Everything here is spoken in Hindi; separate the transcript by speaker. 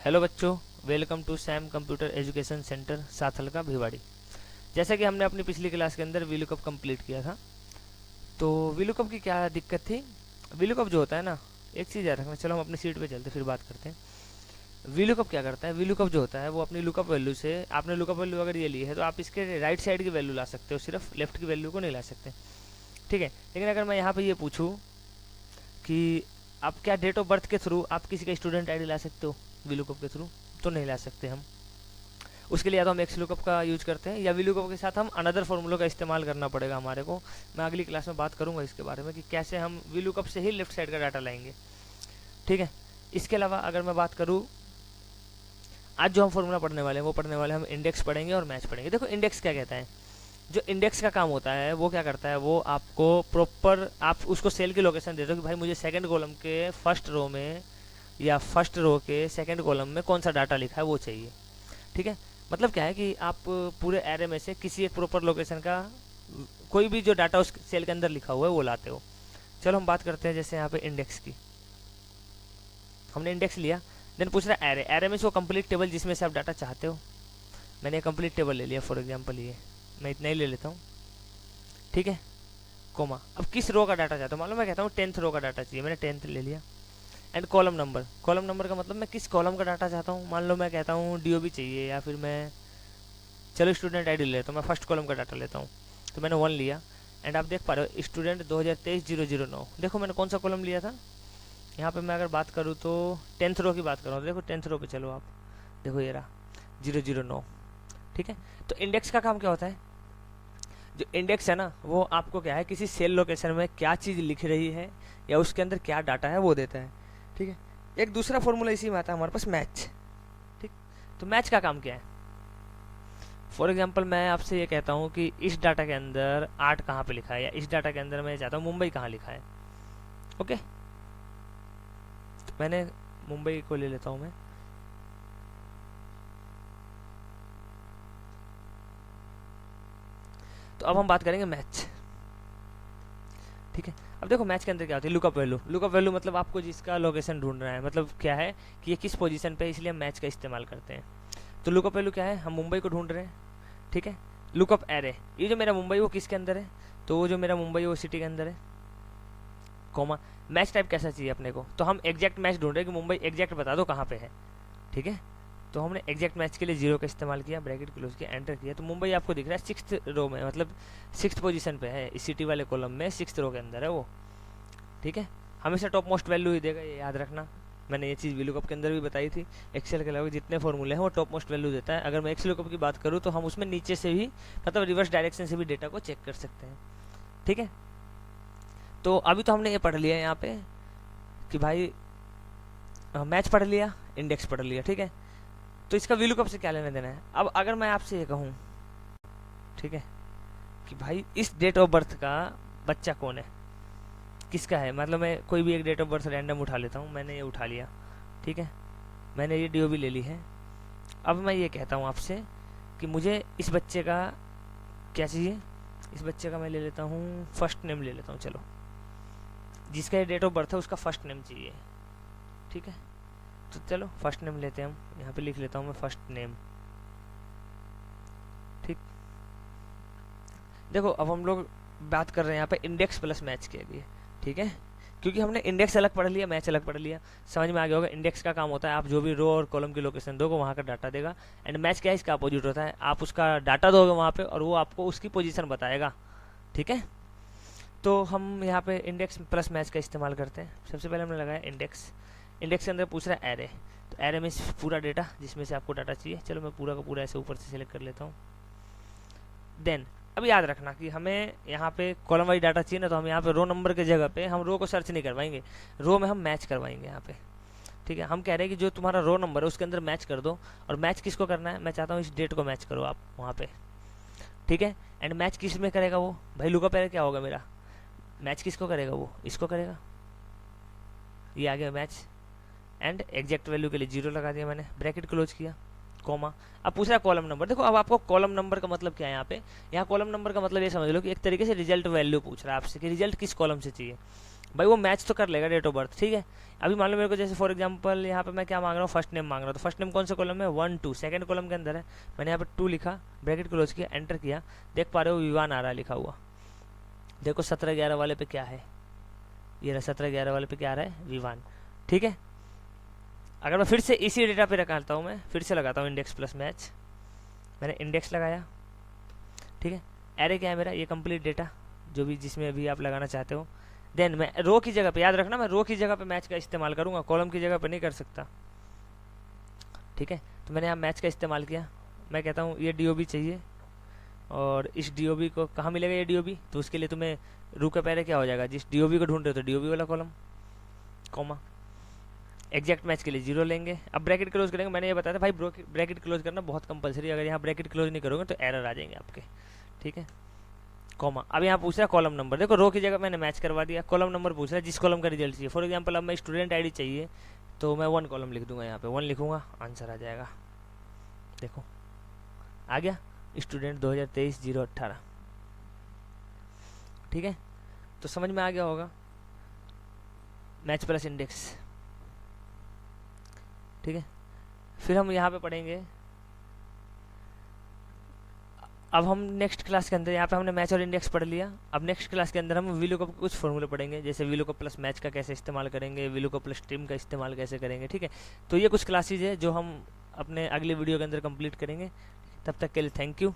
Speaker 1: हेलो बच्चों, welcome to Sam computer education center Sathal का भिवाड़ी। जैसा कि हमने अपनी पिछली क्लास के अंदर वीलुकअप कंप्लीट किया था, तो वीलुकअप की क्या दिक्कत थी। वीलुकअप जो होता है ना, एक चीज़ याद रखना। चलो हम अपनी सीट पे चलते फिर बात करते हैं। वीलुकअप क्या करता है, वीलुकअप जो होता है वो अपनी लुकअप वैल्यू से, आपने लुकअप वैल्यू अगर ये ली है तो आप इसके राइट साइड की वैल्यू ला सकते हो, सिर्फ लेफ्ट की वैल्यू को नहीं ला सकते। ठीक है, लेकिन अगर मैं यहाँ पे ये पूछूँ कि आप क्या डेट ऑफ बर्थ के थ्रू आप किसी का स्टूडेंट आईडी ला सकते हो वीलुकअप के थ्रू, तो नहीं ला सकते हम। उसके लिए या तो हम एक्स लुकअप का यूज करते हैं या वी लुकअप के साथ हम अनदर फॉर्मूला का इस्तेमाल करना पड़ेगा हमारे को। मैं अगली क्लास में बात करूंगा इसके बारे में कि कैसे हम वी लुकअप से ही लेफ्ट साइड का डाटा लाएंगे। ठीक है, इसके अलावा अगर मैं बात करूँ, आज जो हम फॉर्मूला पढ़ने वाले हैं वो पढ़ने वाले हम इंडेक्स पढ़ेंगे और मैच पढ़ेंगे। देखो इंडेक्स क्या कहता है, जो इंडेक्स का काम होता है वो क्या करता है, वो आपको प्रॉपर, आप उसको सेल की लोकेशन देते हो कि भाई मुझे सेकंड कॉलम के फर्स्ट रो में या फर्स्ट रो के सेकंड कॉलम में कौन सा डाटा लिखा है वो चाहिए। ठीक है, मतलब क्या है कि आप पूरे एरे में से किसी एक प्रॉपर लोकेशन का कोई भी जो डाटा उस सेल के अंदर लिखा हुआ है वो लाते हो। चलो हम बात करते हैं जैसे यहाँ पे इंडेक्स की। हमने इंडेक्स लिया, देन पूछ रहा है एरे। एरे में से वो कंप्लीट टेबल जिसमें से आप डाटा चाहते हो। मैंने कंप्लीट टेबल ले लिया, फॉर एग्जाम्पल ये मैं इतना ही ले लेता हूँ। ठीक है, कोमा। अब किस रो का डाटा चाहता हूँ, मान लो मैं कहता हूँ 10th रो का डाटा चाहिए, मैंने 10th ले लिया। And column number, column number का मतलब मैं किस कॉलम का डाटा चाहता हूँ। मान लो मैं कहता हूँ डीओबी चाहिए, या फिर मैं चलो स्टूडेंट आईडी ले लेता हूँ, मैं फर्स्ट कॉलम का डाटा लेता हूँ। तो मैंने 1 लिया एंड आप देख पा रहे हो स्टूडेंट 2023-009। देखो मैंने कौन सा कॉलम लिया था। यहाँ पे मैं अगर बात करूँ तो 10th रो की बात करूँ, देखो 10th रो पे चलो आप, देखो ये रहा 009। ठीक है, तो इंडेक्स का काम क्या होता है, जो इंडेक्स है ना वो आपको क्या है, किसी सेल लोकेशन में क्या चीज़ लिख रही है या उसके अंदर क्या डाटा है वो देता है। ठीक है, एक दूसरा फॉर्मूला इसी में आता है हमारे पास, मैच। ठीक, तो मैच का काम क्या है। फॉर एग्जाम्पल मैं आपसे ये कहता हूँ कि इस डाटा के अंदर 8 कहाँ पे लिखा है, या इस डाटा के अंदर मैं चाहता हूँ मुंबई कहाँ लिखा है। ओके, तो मैंने मुंबई को ले लेता हूँ मैं। तो अब हम बात करेंगे मैच। ठीक है, अब देखो मैच के अंदर क्या होती है, लुकअप वैल्यू। लुकअप वैल्यू मतलब आपको जिसका लोकेशन ढूंढना है, मतलब क्या है कि ये किस पोजीशन पे है, इसलिए हम मैच का इस्तेमाल करते हैं। तो लुकअप वैल्यू क्या है, हम मुंबई को ढूंढ रहे हैं। ठीक है, लुकअप एरे, ये जो मेरा मुंबई वो किसके अंदर है, तो वो जो मेरा मुंबई वो सिटी के अंदर है, कॉमा। मैच टाइप कैसा चाहिए अपने को, तो हम एग्जैक्ट मैच ढूंढ रहे हैं कि मुंबई एग्जैक्ट बता दो कहाँ पे है। ठीक है, तो हमने एग्जैक्ट मैच के लिए 0 का इस्तेमाल किया, ब्रैकेट क्लोज किया, एंटर किया, तो मुंबई आपको दिख रहा है 6th रो में, मतलब 6th पोजीशन पे है, इस सिटी वाले कॉलम में 6th रो के अंदर है वो। ठीक है, हमेशा टॉप मोस्ट वैल्यू ही देगा, ये याद रखना। मैंने ये चीज़ वीलुकअप के अंदर भी बताई थी। एक्सेल के अलावा जितने फॉर्मूले हैं वो टॉप मोस्ट वैल्यू देता है। अगर मैं एक्स लुकअप की बात करूँ तो हम उसमें नीचे से भी, मतलब रिवर्स डायरेक्शन से भी डेटा को चेक कर सकते हैं। ठीक है, तो अभी तो हमने ये पढ़ लिया यहाँ पे कि भाई मैच पढ़ लिया, इंडेक्स पढ़ लिया। ठीक है, तो इसका वीलुकअप से क्या लेना देना है। अब अगर मैं आपसे ये कहूँ, ठीक है, कि भाई इस डेट ऑफ बर्थ का बच्चा कौन है, किसका है, मतलब मैं कोई भी एक डेट ऑफ बर्थ रैंडम उठा लेता हूँ। मैंने ये उठा लिया, ठीक है, मैंने ये डीओबी ले ली है। अब मैं ये कहता हूँ आपसे कि मुझे इस बच्चे का क्या चाहिए, इस बच्चे का मैं ले लेता हूँ फर्स्ट नेम ले लेता हूँ। चलो, जिसका ये डेट ऑफ बर्थ है उसका फर्स्ट नेम चाहिए। ठीक है, तो चलो फर्स्ट नेम लेते हैं हम, यहाँ पे लिख लेता हूँ मैं फर्स्ट नेम। ठीक, देखो अब हम लोग बात कर रहे हैं यहाँ पे इंडेक्स प्लस मैच के लिए। ठीक है, क्योंकि हमने इंडेक्स अलग पढ़ लिया, मैच अलग पढ़ लिया, समझ में आ गया होगा। इंडेक्स का काम होता है आप जो भी रो और कॉलम की लोकेशन दोगे वहाँ का डाटा देगा, एंड मैच क्या है, इसका अपोजिट होता है, आप उसका डाटा दोगे वहाँ पे और वो आपको उसकी पोजीशन बताएगा। ठीक है, तो हम यहाँ पे इंडेक्स प्लस मैच का इस्तेमाल करते हैं। सबसे पहले हमने लगाया इंडेक्स। इंडेक्स के अंदर पूछ रहा है एरे, तो एरे में पूरा डेटा जिसमें से आपको डाटा चाहिए। चलो मैं पूरा का पूरा ऐसे ऊपर से सिलेक्ट कर लेता हूँ। देन अब याद रखना कि हमें यहाँ पे कॉलम वाइज डाटा चाहिए ना, तो हम यहाँ पे रो नंबर के जगह पे हम रो को सर्च नहीं करवाएंगे, रो में हम मैच करवाएंगे यहाँ पे। ठीक है, हम कह रहे हैं कि जो तुम्हारा रो नंबर है उसके अंदर मैच कर दो, और मैच किसको करना है, मैं चाहता हूँ इस डेट को मैच करो आप वहाँ पे। ठीक है, एंड मैच किस में करेगा वो, भाई लुकअप एरे क्या होगा मेरा, मैच किसको करेगा, वो इसको करेगा। ये आ गया मैच, एंड एग्जैक्ट वैल्यू के लिए 0 लगा दिया मैंने, ब्रैकेट क्लोज किया, कॉमा। अब पूछ रहा है कॉलम नंबर। देखो अब आपको कॉलम नंबर का मतलब क्या है यहाँ पे, यहाँ कॉलम नंबर का मतलब ये समझ लो कि एक तरीके से रिजल्ट वैल्यू पूछ रहा है आपसे कि रिजल्ट किस कॉलम से चाहिए। भाई वो मैच तो कर लेगा डेट ऑफ बर्थ, ठीक है। अभी मान लो मेरे को जैसे फॉर एग्जांपल यहाँ पे मैं क्या मांग रहा हूँ, फर्स्ट नेम मांग रहा हूँ, तो फर्स्ट नेम कौन से कॉलम में, 1 2, सेकंड कॉलम के अंदर है। मैंने यहाँ पे 2 लिखा, ब्रैकेट क्लोज किया, एंटर किया, देख पा रहे हो विवान आ रहा है लिखा हुआ। देखो 17/11 वाले पे क्या है, ये रहा 17/11 वाले पे क्या आ रहा है, विवान, ठीक है। अगर मैं फिर से इसी डेटा पे रखता हूँ, मैं फिर से लगाता हूँ इंडेक्स प्लस मैच, मैंने इंडेक्स लगाया, ठीक है। एरे क्या है मेरा, ये कंप्लीट डेटा जो भी जिसमें अभी आप लगाना चाहते हो। देन मैं रो की जगह पे, याद रखना मैं रो की जगह पे मैच का इस्तेमाल करूंगा, कॉलम की जगह पे नहीं कर सकता, ठीक है। तो मैंने यहाँ मैच का इस्तेमाल किया, मैं कहता हूँ ये डीओबी चाहिए, और इस डीओबी को कहाँ मिलेगा ये डीओबी, तो उसके लिए तुम्हें रू का पहले क्या हो जाएगा, जिस डीओबी को ढूंढ रहे हो तो डीओबी वाला कॉलम, कॉमा, एग्जैक्ट मैच के लिए 0 लेंगे। अब ब्रैकेट क्लोज करेंगे, मैंने ये बताया था भाई ब्रैकेट क्लोज करना बहुत कंपलसरी, अगर यहाँ ब्रैकेट क्लोज नहीं करोगे तो एरर आ जाएंगे आपके, ठीक है। कॉमा, अब यहाँ पूछ रहा है कॉलम नंबर, देखो रो की जगह मैंने मैच करवा दिया, कॉलम नंबर पूछ रहा है जिस कॉलम का रिजल्ट चाहिए। फॉर एग्जांपल अब मैं स्टूडेंट आईडी चाहिए, तो मैं 1 कॉलम लिख दूंगा, यहाँ पे 1 लिखूंगा, आंसर आ जाएगा, देखो आ गया, स्टूडेंट 2023-018, ठीक है। तो समझ में आ गया होगा, मैच प्लस इंडेक्स, ठीक है। फिर हम यहाँ पे पढ़ेंगे, अब हम नेक्स्ट क्लास के अंदर, यहाँ पे हमने मैच और इंडेक्स पढ़ लिया, अब नेक्स्ट क्लास के अंदर हम वीलुकअप के कुछ फॉर्मूले पढ़ेंगे, जैसे वीलुकअप प्लस मैच का कैसे इस्तेमाल करेंगे, वीलुकअप प्लस स्ट्रीम का इस्तेमाल कैसे करेंगे, ठीक है। तो ये कुछ क्लासेज है जो हम अपने अगले वीडियो के अंदर कंप्लीट करेंगे। तब तक के लिए थैंक यू।